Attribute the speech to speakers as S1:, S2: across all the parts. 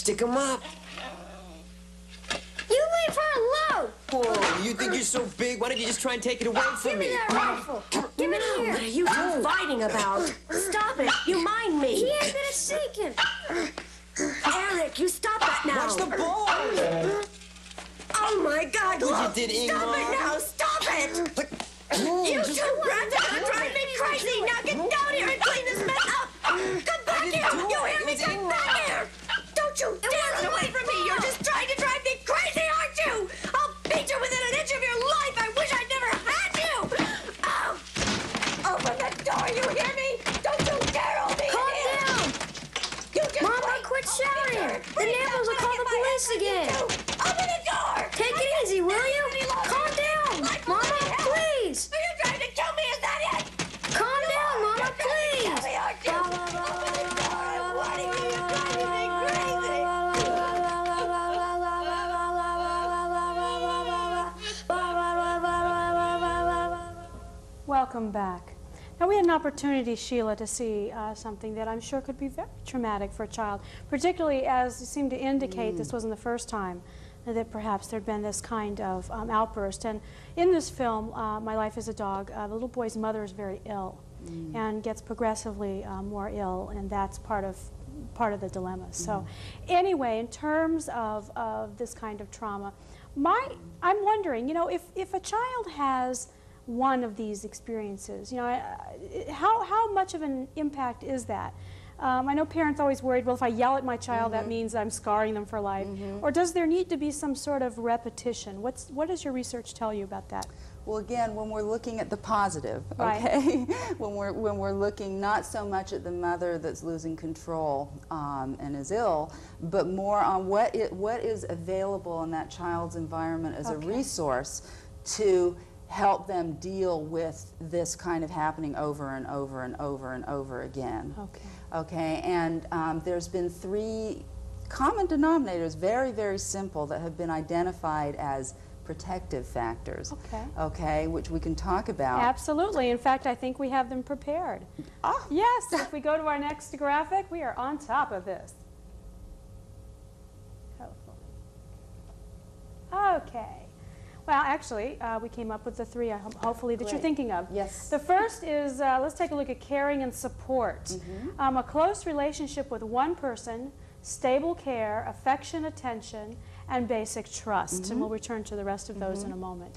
S1: Stick 'em up.
S2: You leave her alone!
S1: Whoa, you think you're so big? Why don't you just try and take it away from me?
S2: Give me that rifle! Give it here!
S3: What are you two fighting about?
S2: Stop it!
S3: You mind me?
S2: He ain't gonna seek him!
S3: Eric, you stop that now!
S1: Watch the ball!
S3: Oh my God!
S1: What you did,
S3: Stop
S1: Ingmar?
S3: it now! Stop it! You two brats are gonna drive me crazy! Now get down here and clean this mess up! Come back here! You hear me? Come back here! Don't you dare run away from me! You're just trying to drive me crazy, aren't you? I'll beat you within an inch of your life! I wish I'd never had you! Open the door, you hear me? Don't you dare hold me
S2: Calm
S3: in here!
S2: down!
S3: You just
S2: Mama,
S3: wait.
S2: quit shouting! The
S3: Please
S2: neighbors will
S3: don't
S2: call
S3: get
S2: the
S3: my
S2: police
S3: hands on you
S2: again!
S3: two. Open the door!
S2: Take it easy, will you? Calm down! Mama, please!
S3: Are you trying to kill me? Is that it?
S2: Calm down, Mama, please!
S3: Kill me, aren't you? Open the door! I'm warning you. You're driving me crazy.
S4: Welcome back. Now we had an opportunity, Sheila, to see something that I'm sure could be very traumatic for a child, particularly as you seem to indicate this wasn't the first time that perhaps there'd been this kind of outburst. And in this film, My Life as a Dog, the little boy's mother is very ill and gets progressively more ill, and that's part of the dilemma. So anyway, in terms of this kind of trauma, I'm wondering, you know, if a child has one of these experiences, you know, how much of an impact is that? I know parents always worried, well, if I yell at my child, that means I'm scarring them for life. Or does there need to be some sort of repetition? What does your research tell you about that?
S5: Well, again, when we're looking at the positive,
S4: Right.
S5: okay, when we're looking not so much at the mother that's losing control and is ill, but more on what is available in that child's environment as a resource to help them deal with this kind of happening over and over and over and over again.
S4: Okay.
S5: Okay, and there's been 3 common denominators, very, very simple, that have been identified as protective factors.
S4: Okay.
S5: Okay, which we can talk about.
S4: Absolutely. In fact, I think we have them prepared.
S5: Ah.
S4: Yes, if we go to our next graphic, we are on top of this. Hopefully. Okay. Well, actually, we came up with the 3, hopefully, that you're
S5: Great.
S4: thinking of.
S5: Yes.
S4: The first is, let's take a look at caring and support. A close relationship with one person, stable care, affection, attention, and basic trust. And we'll return to the rest of those in a moment.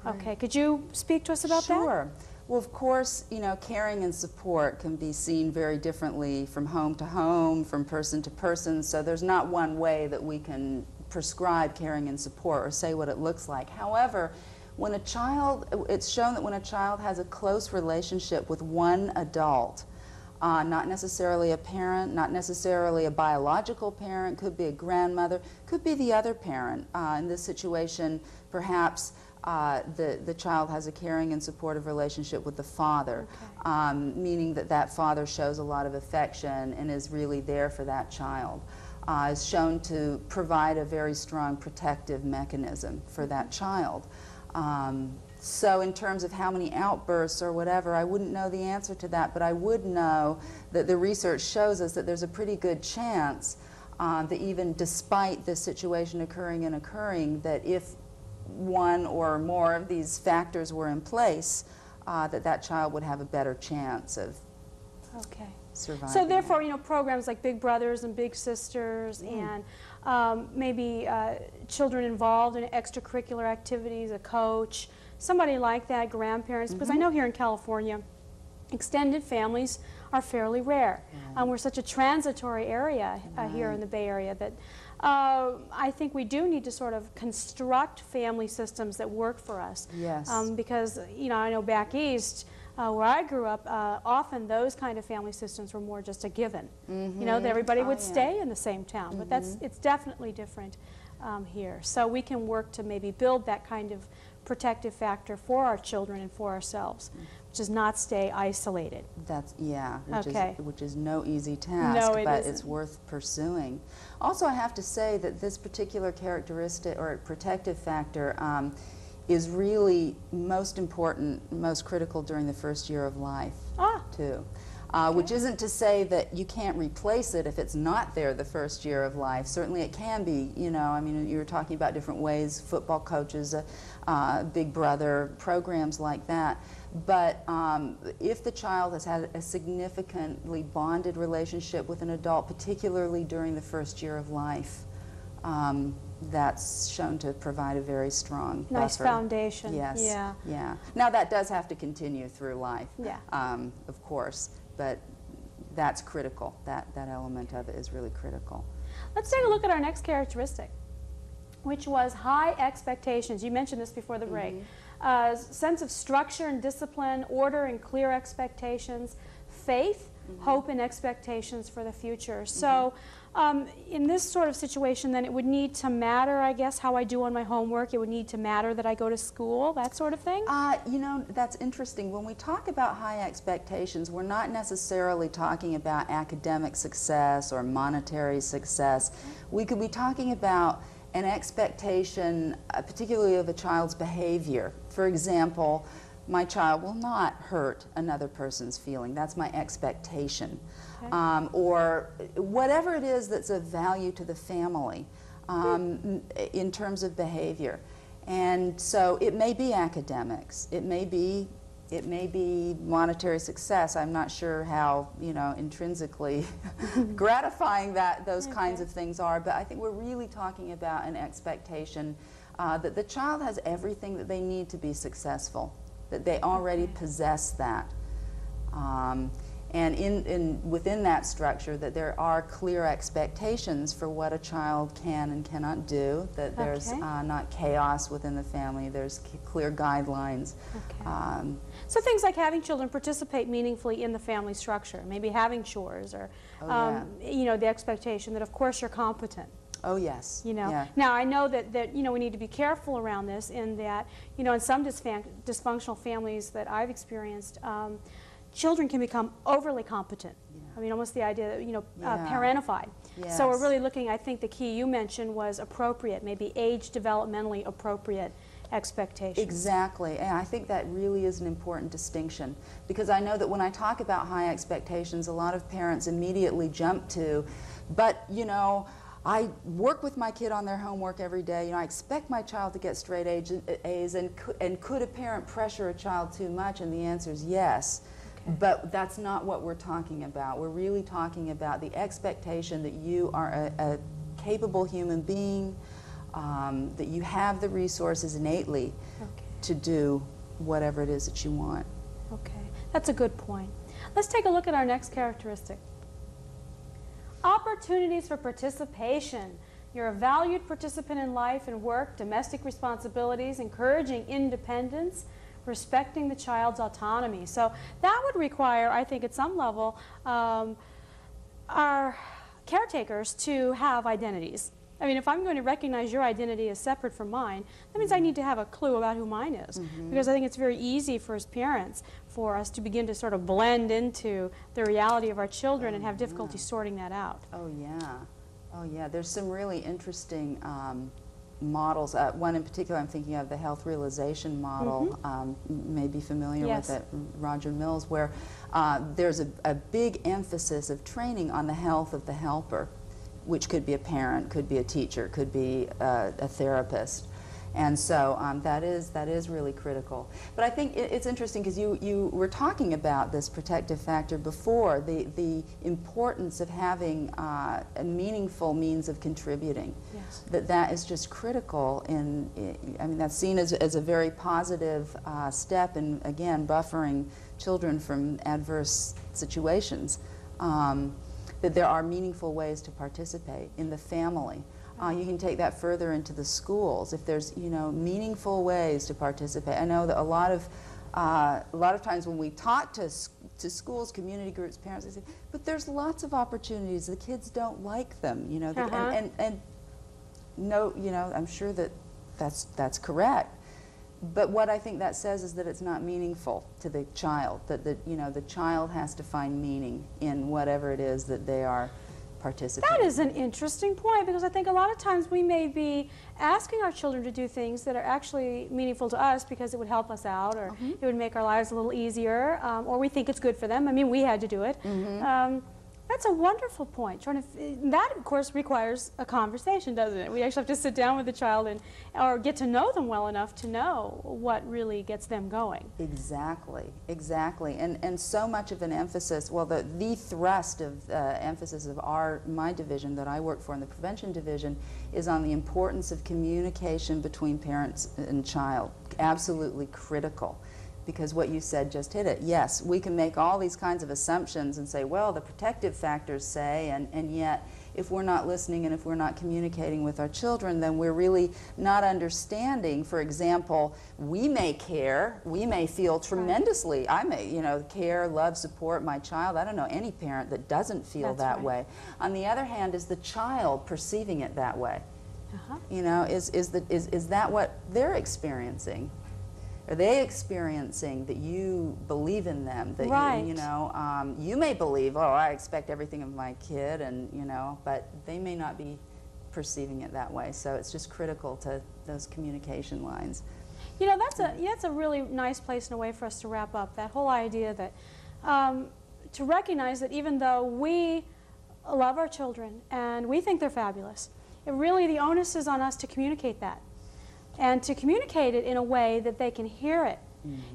S4: Okay, could you speak to us about that?
S5: Sure. Well, of course, you know, caring and support can be seen very differently from home to home, from person to person, so there's not one way that we can prescribe caring and support or say what it looks like. However, when a child, it's shown that when a child has a close relationship with one adult, not necessarily a parent, not necessarily a biological parent, could be a grandmother, could be the other parent. In this situation, perhaps the child has a caring and supportive relationship with the father, meaning that that father shows a lot of affection and is really there for that child. Is shown to provide a very strong protective mechanism for that child. So in terms of how many outbursts or whatever, I wouldn't know the answer to that, but I would know that the research shows us that there's a pretty good chance that even despite this situation occurring, that if one or more of these factors were in place, that child would have a better chance of surviving.
S4: So therefore, you know, programs like Big Brothers and Big Sisters and maybe children involved in extracurricular activities, a coach, somebody like that, grandparents, because I know here in California, extended families are fairly rare. We're such a transitory area here in the Bay Area that I think we do need to sort of construct family systems that work for us.
S5: Yes.
S4: Because, you know, I know back east, where I grew up, often those kind of family systems were more just a given. You know, that everybody would stay in the same town, but it's definitely different here. So we can work to maybe build that kind of protective factor for our children and for ourselves, which is not stay isolated.
S5: That's, yeah, which is no easy
S4: No,
S5: task, but
S4: isn't.
S5: it's worth pursuing. Also, I have to say that this particular characteristic or protective factor is really most important, most critical during the first year of life, too. which isn't to say that you can't replace it if it's not there the first year of life. Certainly it can be, you know, I mean, you were talking about different ways, football coaches, Big Brother, programs like that. But if the child has had a significantly bonded relationship with an adult, particularly during the first year of life, that's shown to provide a very strong
S4: Nice
S5: buffer.
S4: foundation.
S5: Yes.
S4: Yeah.
S5: Yeah. Now that does have to continue through life.
S4: Yeah.
S5: Of course, but that's critical. That element of it is really critical.
S4: Let's take a look at our next characteristic, which was high expectations. You mentioned this before the break. Sense of structure and discipline, order and clear expectations, faith, hope and expectations for the future. So in this sort of situation, then it would need to matter, I guess, how I do on my homework. It would need to matter that I go to school, that sort of thing?
S5: You know, that's interesting. When we talk about high expectations, we're not necessarily talking about academic success or monetary success. We could be talking about an expectation, particularly of a child's behavior. For example, my child will not hurt another person's feeling. That's my expectation. Okay. Or whatever it is that's of value to the family in terms of behavior. And so it may be academics. It may be monetary success. I'm not sure how, you know, intrinsically gratifying those kinds of things are, but I think we're really talking about an expectation that the child has everything that they need to be successful, that they already possess that. And within that structure, that there are clear expectations for what a child can and cannot do, that there's not chaos within the family, there's clear guidelines.
S4: Okay. So things like having children participate meaningfully in the family structure, maybe having chores, or you know, the expectation that of course you're competent.
S5: Oh yes.
S4: You know.
S5: Yeah.
S4: Now I know that you know, we need to be careful around this, in that, you know, in some dysfunctional families that I've experienced, children can become overly competent. Yeah. I mean, almost the idea that, you know, parentified. Yes. So we're really looking, I think the key you mentioned was appropriate, maybe age developmentally appropriate expectations.
S5: Exactly, and I think that really is an important distinction, because I know that when I talk about high expectations, a lot of parents immediately jump to, but you know, I work with my kid on their homework every day, you know, I expect my child to get straight A's, and could a parent pressure a child too much? And the answer is yes. But that's not what we're talking about. We're really talking about the expectation that you are a capable human being, that you have the resources innately to do whatever it is that you want.
S4: Okay, that's a good point. Let's take a look at our next characteristic. Opportunities for participation. You're a valued participant in life and work, domestic responsibilities, encouraging independence, respecting the child's autonomy. So that would require, I think, at some level, our caretakers to have identities. I mean, if I'm going to recognize your identity as separate from mine, that means I need to have a clue about who mine is. Because I think it's very easy for as parents for us to begin to sort of blend into the reality of our children and have difficulty sorting that out.
S5: Oh yeah. Oh yeah. There's some really interesting models. One in particular I'm thinking of, the health realization model. You may be familiar with it, Roger Mills, where there's a big emphasis of training on the health of the helper, which could be a parent, could be a teacher, could be a therapist. And so that is really critical. But I think it's interesting, because you were talking about this protective factor before, the importance of having a meaningful means of contributing.
S4: Yes.
S5: That is just critical I mean, that's seen as a very positive step in, again, buffering children from adverse situations. That there are meaningful ways to participate in the family. You can take that further into the schools. If there's, you know, meaningful ways to participate. I know that a lot of times when we talk to schools, community groups, parents, they say, but there's lots of opportunities. The kids don't like them, you know. And no, you know, I'm sure that that's correct. But what I think that says is that it's not meaningful to the child. That you know, the child has to find meaning in whatever it is that they are participate.
S4: That is an interesting point, because I think a lot of times we may be asking our children to do things that are actually meaningful to us because it would help us out, or it would make our lives a little easier, or we think it's good for them. I mean, we had to do it. That's a wonderful point. That, of course, requires a conversation, doesn't it? We actually have to sit down with the child or get to know them well enough to know what really gets them going.
S5: Exactly, exactly. And so much of an emphasis, well, the thrust of emphasis of my division that I work for in the prevention division is on the importance of communication between parents and child. Absolutely critical. Because what you said just hit it. Yes, we can make all these kinds of assumptions and say, well, the protective factors say, and yet if we're not listening and if we're not communicating with our children, then we're really not understanding. For example, we may care, we may feel tremendously, I may, care, love, support my child. I don't know any parent that doesn't feel that way. On the other hand, is the child perceiving it that way? Is that what they're experiencing? Are they experiencing that you believe in them? That you may believe, oh, I expect everything of my kid, and but they may not be perceiving it that way. So it's just critical to those communication lines.
S4: That's a really nice place and a way for us to wrap up. That whole idea that to recognize that even though we love our children and we think they're fabulous, the onus is on us to communicate that. And to communicate it in a way that they can hear it,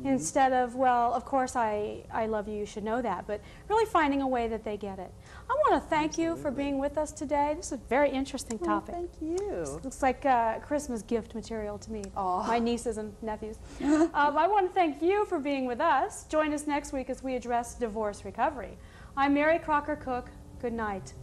S4: instead of, well, of course I love you, you should know that, but really finding a way that they get it. I want to thank you for being with us today. This is a very interesting topic.
S5: Thank you.
S4: Looks like Christmas gift material to me,
S5: Oh.
S4: my nieces and nephews. I want to thank you for being with us. Join us next week as we address divorce recovery. I'm Mary Crocker Cook. Good night.